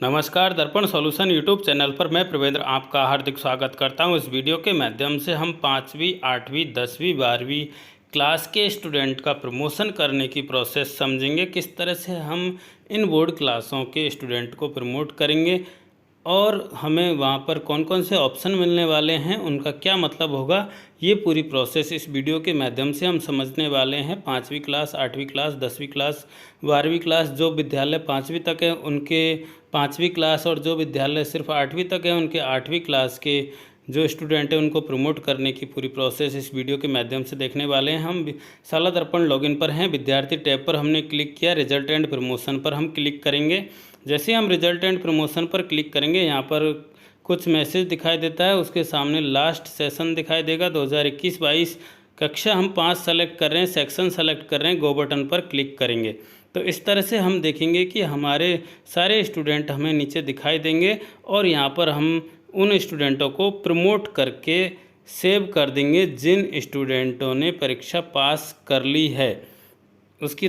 नमस्कार, दर्पण solution YouTube channel पर मैं प्रवेंद्र आपका हार्दिक स्वागत करता हूं। इस वीडियो के माध्यम से हम 5वीं, 8वीं, 10वीं, 12वीं क्लास के स्टूडेंट का प्रमोशन करने की प्रोसेस समझेंगे। किस तरह से हम इन बोर्ड क्लासों के स्टूडेंट को प्रमोट करेंगे और हमें वहाँ पर कौन कौन से ऑप्शन मिलने वाले हैं, उनका क्या मतलब होगा, ये पूरी प्रोसेस इस वीडियो के माध्यम से हम समझने वाले हैं। 5वीं क्लास, 8वीं क्लास, 10वीं क्लास, 12वीं क्लास, जो विद्यालय 5वीं तक है उनके 5वीं क्लास और जो विद्यालय सिर्फ 8वीं तक है उनके 8वीं क्लास के जो स्टूडेंट हैं उनको प्रमोट करने की पूरी प्रोसेस इस वीडियो के माध्यम से देखने वाले हैं। हम शाला दर्पण लॉगिन पर हैं, विद्यार्थी टैब पर हमने क्लिक किया, रिजल्ट एंड प्रमोशन पर हम क्लिक करेंगे। जैसे हम रिजल्ट एंड प्रमोशन पर क्लिक करेंगे, यहाँ पर कुछ मैसेज दिखाई देता है, उसके सामने लास्ट सेशन दिखाई देगा 2021-22 कक्षा हम 5 सेलेक्ट कर रहे हैं, सेक्शन सेलेक्ट कर रहे हैं, गो बटन पर क्लिक करेंगे। तो इस तरह से हम देखेंगे कि हमारे सारे स्टूडेंट हमें नीचे दिखाई देंगे और यहाँ पर हम उन स्टूडेंटों को प्रमोट करके सेव कर देंगे जिन स्टूडेंटों ने परीक्षा पास कर ली है। इसी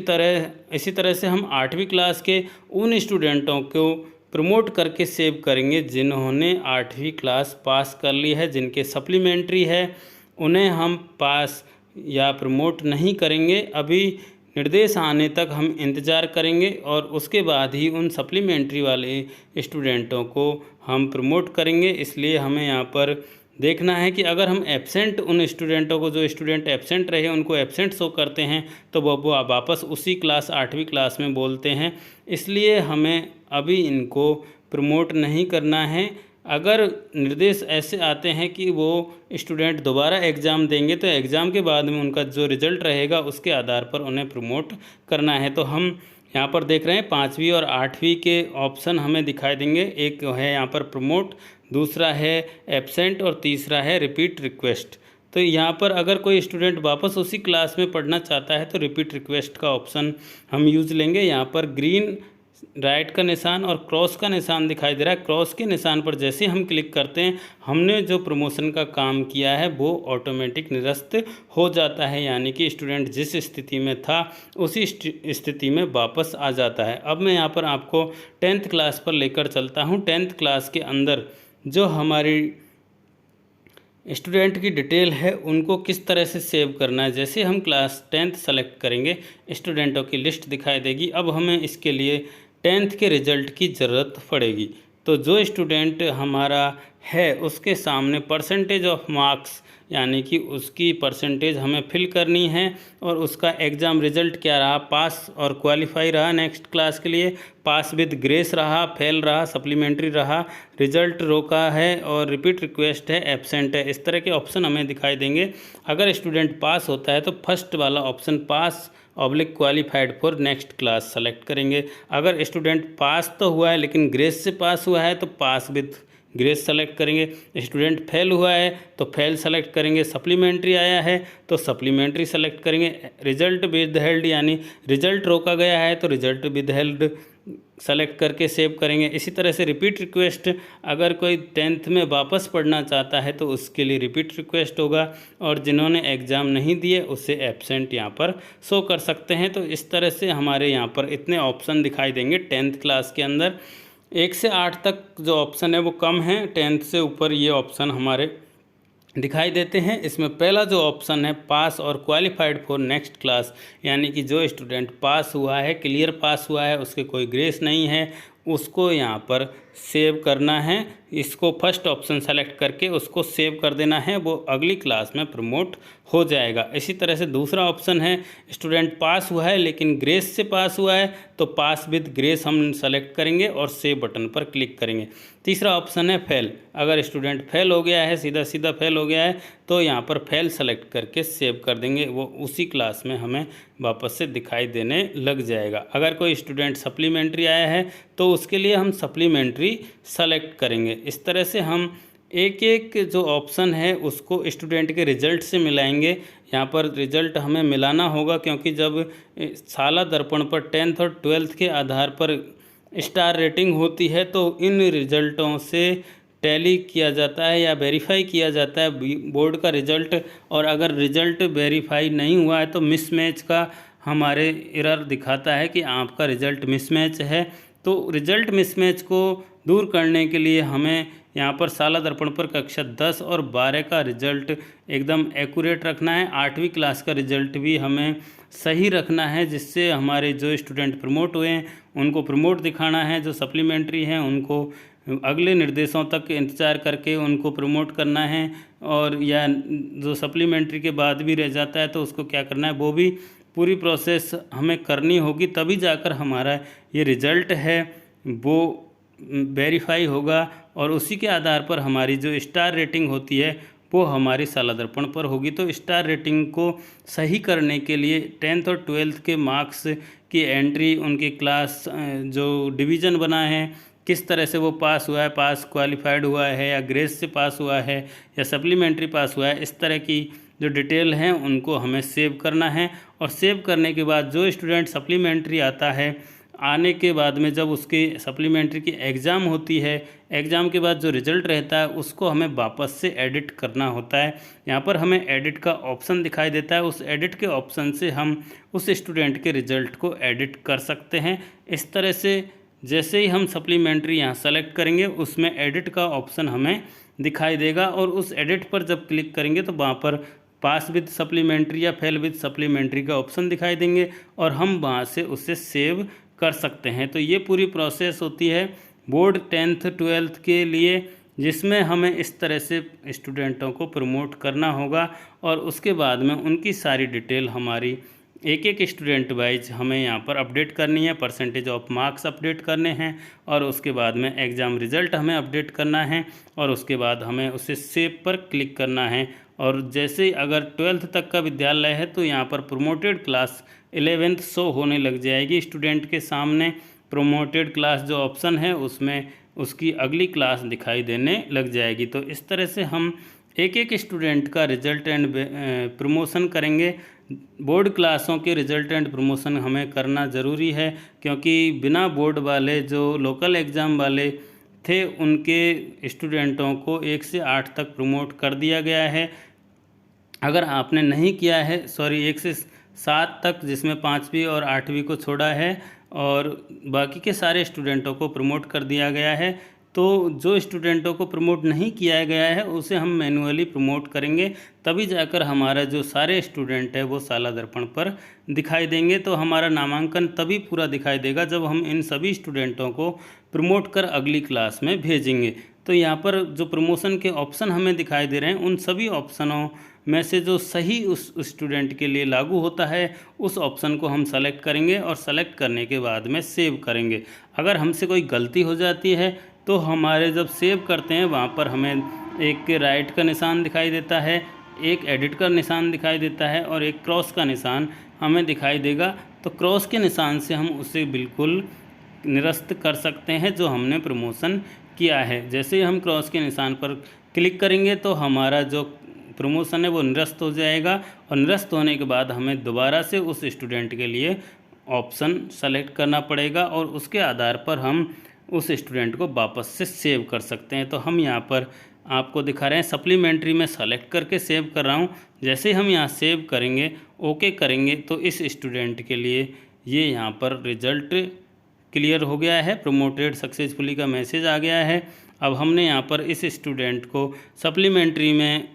तरह से हम 8वीं क्लास के उन स्टूडेंटों को प्रमोट करके सेव करेंगे जिन्होंने 8वीं क्लास पास कर ली है। जिनके सप्लीमेंट्री है उन्हें हम पास या प्रमोट नहीं करेंगे, अभी निर्देश आने तक हम इंतज़ार करेंगे और उसके बाद ही उन सप्लीमेंट्री वाले स्टूडेंटों को हम प्रमोट करेंगे। इसलिए हमें यहाँ पर देखना है कि अगर हम एब्सेंट उन स्टूडेंटों को, जो स्टूडेंट एब्सेंट रहे उनको एब्सेंट शो करते हैं तो वो वापस उसी क्लास 8वीं क्लास में बोलते हैं। इसलिए हमें अभी इनको प्रमोट नहीं करना है। अगर निर्देश ऐसे आते हैं कि वो स्टूडेंट दोबारा एग्ज़ाम देंगे तो एग्ज़ाम के बाद में उनका जो रिज़ल्ट रहेगा उसके आधार पर उन्हें प्रमोट करना है। तो हम यहाँ पर देख रहे हैं 5वीं और 8वीं के ऑप्शन हमें दिखाई देंगे। एक है यहाँ पर प्रमोट, दूसरा है एब्सेंट और तीसरा है रिपीट रिक्वेस्ट। तो यहाँ पर अगर कोई स्टूडेंट वापस उसी क्लास में पढ़ना चाहता है तो रिपीट रिक्वेस्ट का ऑप्शन हम यूज़ लेंगे। यहाँ पर ग्रीन राइट का निशान और क्रॉस का निशान दिखाई दे रहा है। क्रॉस के निशान पर जैसे हम क्लिक करते हैं हमने जो प्रमोशन का काम किया है वो ऑटोमेटिक निरस्त हो जाता है, यानी कि स्टूडेंट जिस स्थिति में था उसी स्थिति में वापस आ जाता है। अब मैं यहाँ पर आपको 10th क्लास पर लेकर चलता हूँ। 10th क्लास के अंदर जो हमारी स्टूडेंट की डिटेल है उनको किस तरह से सेव करना है। जैसे हम क्लास 10th सेलेक्ट करेंगे स्टूडेंटों की लिस्ट दिखाई देगी। अब हमें इसके लिए 10th के रिज़ल्ट की ज़रूरत पड़ेगी। तो जो स्टूडेंट हमारा है उसके सामने परसेंटेज ऑफ मार्क्स, यानी कि उसकी परसेंटेज हमें फिल करनी है और उसका एग्ज़ाम रिज़ल्ट क्या रहा, पास और क्वालिफाई रहा नेक्स्ट क्लास के लिए, पास विद ग्रेस रहा, फेल रहा, सप्लीमेंट्री रहा, रिज़ल्ट रोका है और रिपीट रिक्वेस्ट है, एब्सेंट है। इस तरह के ऑप्शन हमें दिखाई देंगे। अगर स्टूडेंट पास होता है तो फर्स्ट वाला option pass oblique qualified for next class select करेंगे। अगर स्टूडेंट पास तो हुआ है लेकिन ग्रेस से पास हुआ है तो पास विद ग्रेस सेलेक्ट करेंगे। स्टूडेंट फेल हुआ है तो फेल सेलेक्ट करेंगे। सप्लीमेंट्री आया है तो सप्लीमेंट्री सेलेक्ट करेंगे। रिजल्ट विदहेल्ड यानी रिजल्ट रोका गया है तो रिजल्ट विदहेल्ड सेलेक्ट करके सेव करेंगे। इसी तरह से रिपीट रिक्वेस्ट, अगर कोई 10th में वापस पढ़ना चाहता है तो उसके लिए रिपीट रिक्वेस्ट होगा और जिन्होंने एग्ज़ाम नहीं दिए उसे एब्सेंट यहाँ पर शो कर सकते हैं। तो इस तरह से हमारे यहाँ पर इतने ऑप्शन दिखाई देंगे 10th क्लास के अंदर। 1 से 8 तक जो ऑप्शन है वो कम है, 10th से ऊपर ये ऑप्शन हमारे दिखाई देते हैं। इसमें पहला जो ऑप्शन है पास और क्वालिफाइड फॉर नेक्स्ट क्लास, यानी कि जो स्टूडेंट पास हुआ है, क्लियर पास हुआ है, उसके कोई ग्रेस नहीं है, उसको यहाँ पर सेव करना है। इसको फर्स्ट ऑप्शन सेलेक्ट करके उसको सेव कर देना है, वो अगली क्लास में प्रमोट हो जाएगा। इसी तरह से दूसरा ऑप्शन है स्टूडेंट पास हुआ है लेकिन ग्रेस से पास हुआ है तो पास विद ग्रेस हम सेलेक्ट करेंगे और सेव बटन पर क्लिक करेंगे। तीसरा ऑप्शन है फेल, अगर स्टूडेंट फेल हो गया है, सीधा सीधा फेल हो गया है तो यहाँ पर फेल सेलेक्ट करके सेव कर देंगे, वो उसी क्लास में हमें वापस से दिखाई देने लग जाएगा। अगर कोई स्टूडेंट सप्लीमेंट्री आया है तो उसके लिए हम सप्लीमेंट्री सेलेक्ट करेंगे। इस तरह से हम एक एक जो ऑप्शन है उसको स्टूडेंट के रिज़ल्ट से मिलाएंगे। यहाँ पर रिज़ल्ट हमें मिलाना होगा क्योंकि जब शाला दर्पण पर 10th और 12th के आधार पर स्टार रेटिंग होती है तो इन रिज़ल्टों से टैली किया जाता है या वेरीफाई किया जाता है बोर्ड का रिज़ल्ट। और अगर रिज़ल्ट वेरीफाई नहीं हुआ है तो मिसमैच का हमारे एरर दिखाता है कि आपका रिज़ल्ट मिसमैच है। तो रिजल्ट मिसमैच को दूर करने के लिए हमें यहाँ पर साला दर्पण पर कक्षा 10 और 12 का रिजल्ट एकदम एक्यूरेट रखना है। 8वीं क्लास का रिजल्ट भी हमें सही रखना है, जिससे हमारे जो स्टूडेंट प्रमोट हुए हैं उनको प्रमोट दिखाना है, जो सप्लीमेंट्री हैं उनको अगले निर्देशों तक इंतज़ार करके उनको प्रमोट करना है, और या जो सप्लीमेंट्री के बाद भी रह जाता है तो उसको क्या करना है, वो भी पूरी प्रोसेस हमें करनी होगी, तभी जाकर हमारा ये रिज़ल्ट है वो वेरीफाई होगा, और उसी के आधार पर हमारी जो स्टार रेटिंग होती है वो हमारी साला दर्पण पर होगी। तो स्टार रेटिंग को सही करने के लिए 10th और 12th के मार्क्स की एंट्री, उनकी क्लास जो डिवीज़न बना है, किस तरह से वो पास हुआ है, पास क्वालिफाइड हुआ है या ग्रेस से पास हुआ है या सप्लीमेंट्री पास हुआ है, इस तरह की जो डिटेल हैं उनको हमें सेव करना है। और सेव करने के बाद जो स्टूडेंट सप्लीमेंट्री आता है, आने के बाद में जब उसकी सप्लीमेंट्री की एग्ज़ाम होती है, एग्ज़ाम के बाद जो रिज़ल्ट रहता है उसको हमें वापस से एडिट करना होता है। यहाँ पर हमें एडिट का ऑप्शन दिखाई देता है, उस एडिट के ऑप्शन से हम उस स्टूडेंट के रिज़ल्ट को एडिट कर सकते हैं। इस तरह से जैसे ही हम सप्लीमेंट्री यहाँ सेलेक्ट करेंगे उसमें एडिट का ऑप्शन हमें दिखाई देगा, और उस एडिट पर जब क्लिक करेंगे तो वहाँ पर पास विद सप्लीमेंट्री या फेल विद सप्लीमेंट्री का ऑप्शन दिखाई देंगे, और हम वहाँ से उसे सेव कर सकते हैं। तो ये पूरी प्रोसेस होती है बोर्ड 10th 12th के लिए, जिसमें हमें इस तरह से स्टूडेंटों को प्रमोट करना होगा, और उसके बाद में उनकी सारी डिटेल हमारी एक एक स्टूडेंट वाइज हमें यहाँ पर अपडेट करनी है, परसेंटेज ऑफ मार्क्स अपडेट करने हैं, और उसके बाद में एग्ज़ाम रिज़ल्ट हमें अपडेट करना है, और उसके बाद हमें उसे सेव पर क्लिक करना है। और जैसे अगर 12th तक का विद्यालय है तो यहाँ पर प्रोमोटेड क्लास 11th शो होने लग जाएगी स्टूडेंट के सामने। प्रोमोटेड क्लास जो ऑप्शन है उसमें उसकी अगली क्लास दिखाई देने लग जाएगी। तो इस तरह से हम एक एक स्टूडेंट का रिजल्ट एंड प्रमोशन करेंगे। बोर्ड क्लासों के रिजल्ट एंड प्रमोशन हमें करना ज़रूरी है, क्योंकि बिना बोर्ड वाले जो लोकल एग्ज़ाम वाले थे उनके स्टूडेंटों को 1 से 8 तक प्रमोट कर दिया गया है। अगर आपने नहीं किया है 1 से 7 तक, जिसमें 5वीं और 8वीं को छोड़ा है, और बाकी के सारे स्टूडेंटों को प्रमोट कर दिया गया है। तो जो स्टूडेंटों को प्रमोट नहीं किया गया है उसे हम मैन्युअली प्रमोट करेंगे, तभी जाकर हमारा जो सारे स्टूडेंट है वो साला दर्पण पर दिखाई देंगे। तो हमारा नामांकन तभी पूरा दिखाई देगा जब हम इन सभी स्टूडेंटों को प्रमोट कर अगली क्लास में भेजेंगे। तो यहाँ पर जो प्रमोशन के ऑप्शन हमें दिखाई दे रहे हैं, उन सभी ऑप्शनों में से जो सही उस स्टूडेंट के लिए लागू होता है उस ऑप्शन को हम सेलेक्ट करेंगे, और सेलेक्ट करने के बाद में सेव करेंगे। अगर हमसे कोई गलती हो जाती है तो हमारे जब सेव करते हैं वहाँ पर हमें एक राइट का निशान दिखाई देता है, एक एडिट का निशान दिखाई देता है, और एक क्रॉस का निशान हमें दिखाई देगा। तो क्रॉस के निशान से हम उसे बिल्कुल निरस्त कर सकते हैं जो हमने प्रमोशन किया है। जैसे ही हम क्रॉस के निशान पर क्लिक करेंगे तो हमारा जो प्रमोशन है वो निरस्त हो जाएगा, और निरस्त होने के बाद हमें दोबारा से उस स्टूडेंट के लिए ऑप्शन सेलेक्ट करना पड़ेगा, और उसके आधार पर हम उस स्टूडेंट को वापस से सेव कर सकते हैं। तो हम यहाँ पर आपको दिखा रहे हैं, सप्लीमेंट्री में सेलेक्ट करके सेव कर रहा हूँ। जैसे ही हम यहाँ सेव करेंगे, ओके करेंगे, तो इस स्टूडेंट के लिए ये यहाँ पर रिजल्ट क्लियर हो गया है, प्रमोटेड सक्सेसफुली का मैसेज आ गया है। अब हमने यहाँ पर इस स्टूडेंट को सप्लीमेंट्री में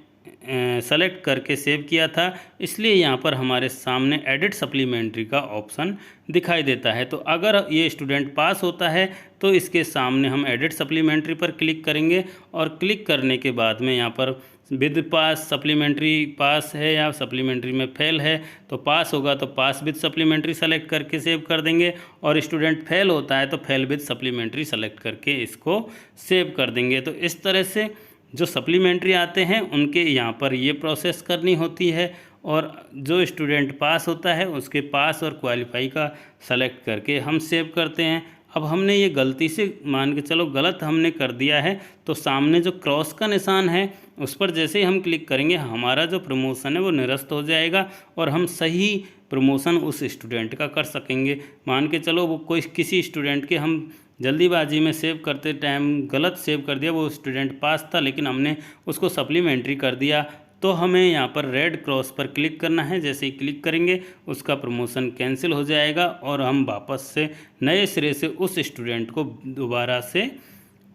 सेलेक्ट करके सेव किया था, इसलिए यहाँ पर हमारे सामने एडिट सप्लीमेंट्री का ऑप्शन दिखाई देता है। तो अगर ये स्टूडेंट पास होता है तो इसके सामने हम एडिट सप्लीमेंट्री पर क्लिक करेंगे, और क्लिक करने के बाद में यहाँ पर विद पास, सप्लीमेंट्री पास है या सप्लीमेंट्री में फेल है, तो पास होगा तो पास विद सप्लीमेंट्री सेलेक्ट करके सेव कर देंगे, और स्टूडेंट फेल होता है तो फेल विद सप्लीमेंट्री सेलेक्ट करके इसको सेव कर देंगे। तो इस तरह से जो सप्लीमेंट्री आते हैं उनके यहाँ पर ये प्रोसेस करनी होती है, और जो स्टूडेंट पास होता है उसके पास और क्वालिफाई का सेलेक्ट करके हम सेव करते हैं। अब हमने ये गलती से मान के चलो गलत हमने कर दिया है, तो सामने जो क्रॉस का निशान है उस पर जैसे ही हम क्लिक करेंगे हमारा जो प्रमोशन है वो निरस्त हो जाएगा, और हम सही प्रमोशन उस स्टूडेंट का कर सकेंगे। मान के चलो वो कोई किसी स्टूडेंट के हम जल्दीबाजी में सेव करते टाइम गलत सेव कर दिया, वो स्टूडेंट पास था लेकिन हमने उसको सप्लीमेंट्री कर दिया, तो हमें यहाँ पर रेड क्रॉस पर क्लिक करना है। जैसे ही क्लिक करेंगे उसका प्रमोशन कैंसिल हो जाएगा और हम वापस से नए सिरे से उस स्टूडेंट को दोबारा से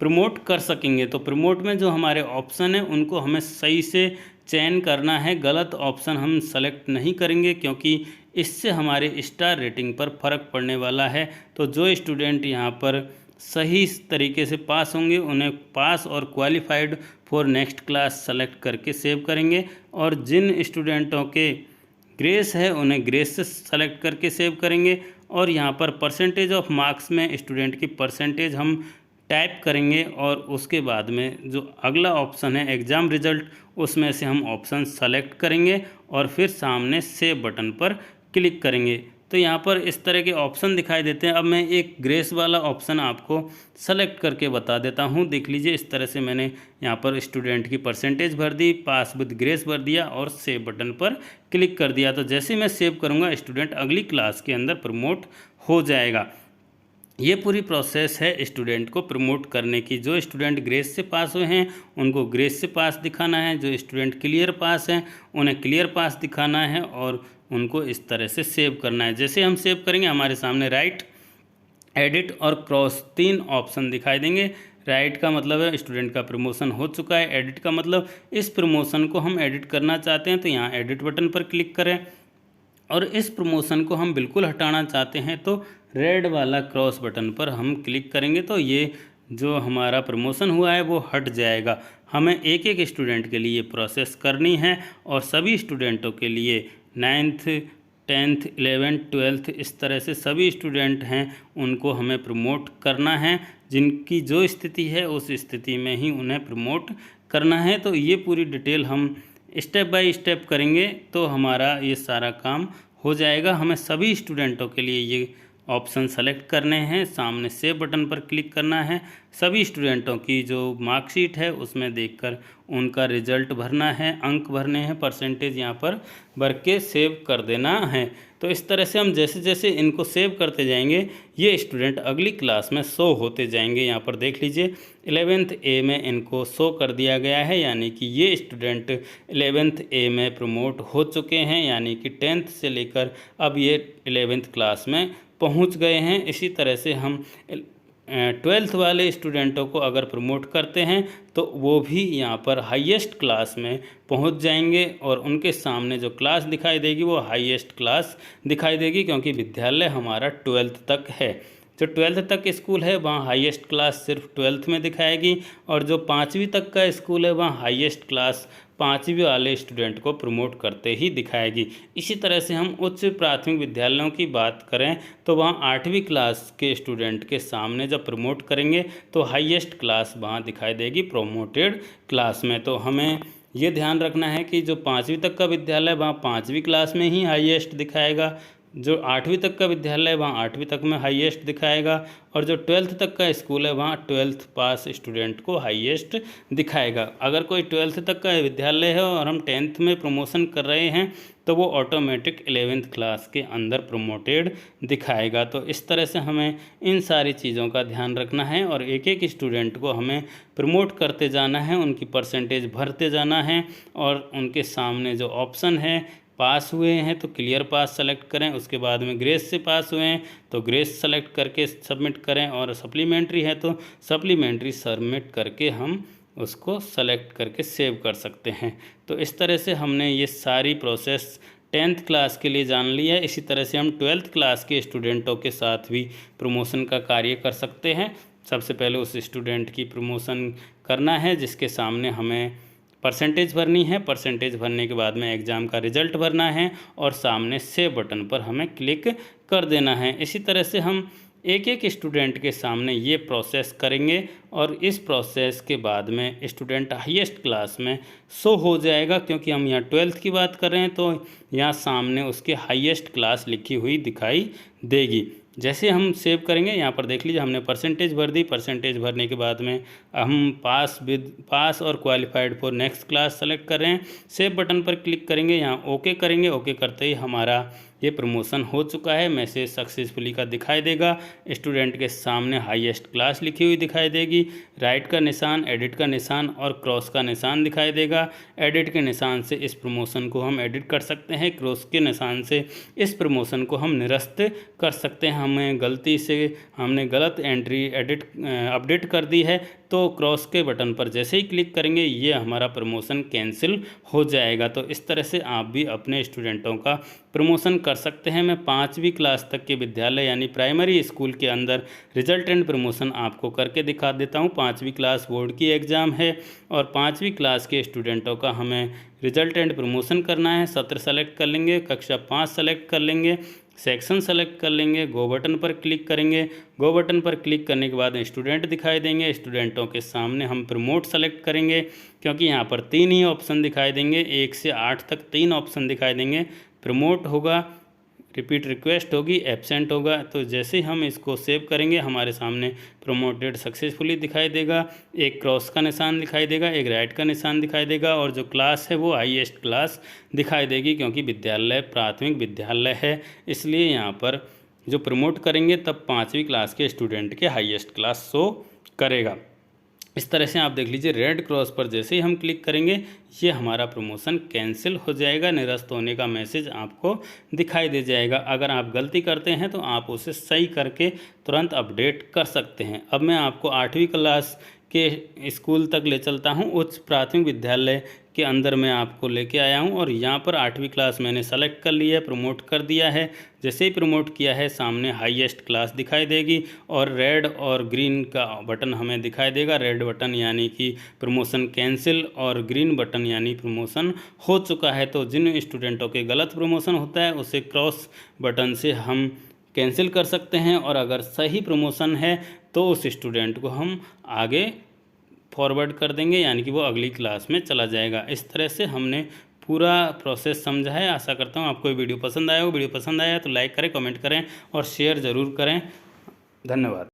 प्रमोट कर सकेंगे। तो प्रमोट में जो हमारे ऑप्शन हैं उनको हमें सही से चयन करना है, गलत ऑप्शन हम सेलेक्ट नहीं करेंगे क्योंकि इससे हमारे स्टार रेटिंग पर फ़र्क पड़ने वाला है। तो जो स्टूडेंट यहाँ पर सही तरीके से पास होंगे उन्हें पास और qualified for next class select करके सेव करेंगे, और जिन स्टूडेंटों के ग्रेस है उन्हें ग्रेस से सेलेक्ट करके सेव करेंगे। और यहाँ पर परसेंटेज ऑफ मार्क्स में स्टूडेंट की परसेंटेज हम टाइप करेंगे और उसके बाद में जो अगला ऑप्शन है एग्ज़ाम रिज़ल्ट, उसमें से हम ऑप्शन सेलेक्ट करेंगे और फिर सामने सेव बटन पर क्लिक करेंगे। तो यहाँ पर इस तरह के ऑप्शन दिखाई देते हैं। अब मैं एक ग्रेस वाला ऑप्शन आपको सेलेक्ट करके बता देता हूँ। देख लीजिए, इस तरह से मैंने यहाँ पर स्टूडेंट की परसेंटेज भर दी, पास विद ग्रेस भर दिया और सेव बटन पर क्लिक कर दिया। तो जैसे मैं सेव करूँगा स्टूडेंट अगली क्लास के अंदर प्रमोट हो जाएगा। ये पूरी प्रोसेस है स्टूडेंट को प्रमोट करने की। जो स्टूडेंट ग्रेस से पास हुए हैं उनको ग्रेस से पास दिखाना है, जो स्टूडेंट क्लियर पास हैं उन्हें क्लियर पास दिखाना है और उनको इस तरह से सेव करना है। जैसे हम सेव करेंगे हमारे सामने राइट, एडिट और क्रॉस 3 ऑप्शन दिखाई देंगे। राइट का मतलब है स्टूडेंट का प्रमोशन हो चुका है, एडिट का मतलब इस प्रमोशन को हम एडिट करना चाहते हैं तो यहाँ एडिट बटन पर क्लिक करें, और इस प्रमोशन को हम बिल्कुल हटाना चाहते हैं तो रेड वाला क्रॉस बटन पर हम क्लिक करेंगे। तो ये जो हमारा प्रमोशन हुआ है वो हट जाएगा। हमें एक एक स्टूडेंट के लिए प्रोसेस करनी है और सभी स्टूडेंटों के लिए 9th 10th 11th 12th इस तरह से सभी स्टूडेंट हैं उनको हमें प्रमोट करना है। जिनकी जो स्थिति है उस स्थिति में ही उन्हें प्रमोट करना है। तो ये पूरी डिटेल हम स्टेप बाय स्टेप करेंगे तो हमारा ये सारा काम हो जाएगा। हमें सभी स्टूडेंटों के लिए ये ऑप्शन सेलेक्ट करने हैं, सामने सेव बटन पर क्लिक करना है, सभी स्टूडेंटों की जो मार्कशीट है उसमें देखकर उनका रिजल्ट भरना है, अंक भरने हैं, परसेंटेज यहाँ पर भर के सेव कर देना है। तो इस तरह से हम जैसे जैसे इनको सेव करते जाएंगे ये स्टूडेंट अगली क्लास में शो होते जाएंगे। यहाँ पर देख लीजिए 11th A में इनको शो कर दिया गया है, यानी कि ये स्टूडेंट 11th A में प्रमोट हो चुके हैं, यानी कि 10th से लेकर अब ये 11th क्लास में पहुंच गए हैं। इसी तरह से हम 12th वाले स्टूडेंटों को अगर प्रमोट करते हैं तो वो भी यहाँ पर हाईएस्ट क्लास में पहुँच जाएंगे और उनके सामने जो क्लास दिखाई देगी वो हाईएस्ट क्लास दिखाई देगी, क्योंकि विद्यालय हमारा 12th तक है। जो 12th तक स्कूल है वहाँ हाईएस्ट क्लास सिर्फ 12th में दिखाएगी, और जो 5वीं तक का स्कूल है वहाँ हाईएस्ट क्लास 5वीं वाले स्टूडेंट को प्रमोट करते ही दिखाएगी। इसी तरह से हम उच्च प्राथमिक विद्यालयों की बात करें तो वहाँ 8वीं क्लास के स्टूडेंट के सामने जब प्रमोट करेंगे तो हाईएस्ट क्लास वहाँ दिखाई देगी प्रोमोटेड क्लास में। तो हमें ये ध्यान रखना है कि जो 5वीं तक का विद्यालय वहाँ 5वीं क्लास में ही हाईएस्ट दिखाएगा, जो 8वीं तक का विद्यालय वहाँ 8वीं तक में हाईएस्ट दिखाएगा, और जो 12th तक का स्कूल है वहाँ 12th पास स्टूडेंट को हाईएस्ट दिखाएगा। अगर कोई 12th तक का विद्यालय है और हम 10th में प्रमोशन कर रहे हैं तो वो ऑटोमेटिक 11th क्लास के अंदर प्रमोटेड दिखाएगा। तो इस तरह से हमें इन सारी चीज़ों का ध्यान रखना है और एक एक स्टूडेंट को हमें प्रमोट करते जाना है, उनकी परसेंटेज भरते जाना है, और उनके सामने जो ऑप्शन है पास हुए हैं तो क्लियर पास सेलेक्ट करें, उसके बाद में ग्रेस से पास हुए हैं तो ग्रेस सेलेक्ट करके सबमिट करें, और सप्लीमेंट्री है तो सप्लीमेंट्री सबमिट करके हम उसको सेलेक्ट करके सेव कर सकते हैं। तो इस तरह से हमने ये सारी प्रोसेस 10th क्लास के लिए जान ली है। इसी तरह से हम 12th क्लास के स्टूडेंटों के साथ भी प्रमोशन का कार्य कर सकते हैं। सबसे पहले उस स्टूडेंट की प्रमोशन करना है जिसके सामने हमें परसेंटेज भरनी है, परसेंटेज भरने के बाद में एग्ज़ाम का रिज़ल्ट भरना है और सामने सेव बटन पर हमें क्लिक कर देना है। इसी तरह से हम एक एक स्टूडेंट के सामने ये प्रोसेस करेंगे और इस प्रोसेस के बाद में स्टूडेंट हाईएस्ट क्लास में शो हो जाएगा, क्योंकि हम यहाँ 12th की बात कर रहे हैं तो यहाँ सामने उसके हाईएस्ट क्लास लिखी हुई दिखाई देगी। जैसे हम सेव करेंगे यहाँ पर देख लीजिए हमने परसेंटेज भर दी, परसेंटेज भरने के बाद में हम पास और qualified for next class select कर रहे हैं। सेव बटन पर क्लिक करेंगे, यहाँ ओके करेंगे, ओके करते ही हमारा ये प्रमोशन हो चुका है, मैसेज सक्सेसफुली का दिखाई देगा। स्टूडेंट के सामने हाईएस्ट क्लास लिखी हुई दिखाई देगी। राइट का निशान, एडिट का निशान और क्रॉस का निशान दिखाई देगा। एडिट के निशान से इस प्रमोशन को हम एडिट कर सकते हैं, क्रॉस के निशान से इस प्रमोशन को हम निरस्त कर सकते हैं। हमें गलती से हमने गलत एंट्री अपडेट कर दी है तो क्रॉस के बटन पर जैसे ही क्लिक करेंगे ये हमारा प्रमोशन कैंसिल हो जाएगा। तो इस तरह से आप भी अपने स्टूडेंटों का प्रमोशन कर सकते हैं। मैं 5वीं क्लास तक के विद्यालय यानी प्राइमरी स्कूल के अंदर रिजल्ट एंड प्रमोशन आपको करके दिखा देता हूं। 5वीं क्लास बोर्ड की एग्ज़ाम है और 5वीं क्लास के स्टूडेंटों का हमें रिजल्ट एंड प्रमोशन करना है। सत्र सेलेक्ट कर लेंगे, कक्षा 5 सेलेक्ट कर लेंगे, सेक्शन सेलेक्ट कर लेंगे, गो बटन पर क्लिक करेंगे। गो बटन पर क्लिक करने के बाद स्टूडेंट दिखाई देंगे। स्टूडेंटों के सामने हम प्रमोट सेलेक्ट करेंगे क्योंकि यहाँ पर 3 ही ऑप्शन दिखाई देंगे, 1 से 8 तक 3 ऑप्शन दिखाई देंगे। प्रमोट होगा, रिपीट रिक्वेस्ट होगी, एब्सेंट होगा। तो जैसे ही हम इसको सेव करेंगे हमारे सामने प्रमोटेड सक्सेसफुली दिखाई देगा। एक क्रॉस का निशान दिखाई देगा, एक राइट का निशान दिखाई देगा और जो क्लास है वो हाईएस्ट क्लास दिखाई देगी क्योंकि विद्यालय प्राथमिक विद्यालय है, इसलिए यहाँ पर जो प्रमोट करेंगे तब 5वीं क्लास के स्टूडेंट के हाईएस्ट क्लास शो करेगा। इस तरह से आप देख लीजिए रेड क्रॉस पर जैसे ही हम क्लिक करेंगे ये हमारा प्रमोशन कैंसिल हो जाएगा, निरस्त होने का मैसेज आपको दिखाई दे जाएगा। अगर आप गलती करते हैं तो आप उसे सही करके तुरंत अपडेट कर सकते हैं। अब मैं आपको 8वीं क्लास के स्कूल तक ले चलता हूं। उच्च प्राथमिक विद्यालय के अंदर मैं आपको लेके आया हूं और यहां पर 8वीं क्लास मैंने सेलेक्ट कर लिया है, प्रमोट कर दिया है। जैसे ही प्रमोट किया है सामने हाईएस्ट क्लास दिखाई देगी और रेड और ग्रीन का बटन हमें दिखाई देगा। रेड बटन यानी कि प्रमोशन कैंसिल और ग्रीन बटन यानी प्रमोशन हो चुका है। तो जिन स्टूडेंटों के गलत प्रमोशन होता है उसे क्रॉस बटन से हम कैंसिल कर सकते हैं और अगर सही प्रमोशन है तो उस स्टूडेंट को हम आगे फॉरवर्ड कर देंगे यानी कि वो अगली क्लास में चला जाएगा। इस तरह से हमने पूरा प्रोसेस समझा है। आशा करता हूँ आपको ये वीडियो पसंद आया हो। वीडियो पसंद आया तो लाइक करें, कमेंट करें और शेयर ज़रूर करें। धन्यवाद।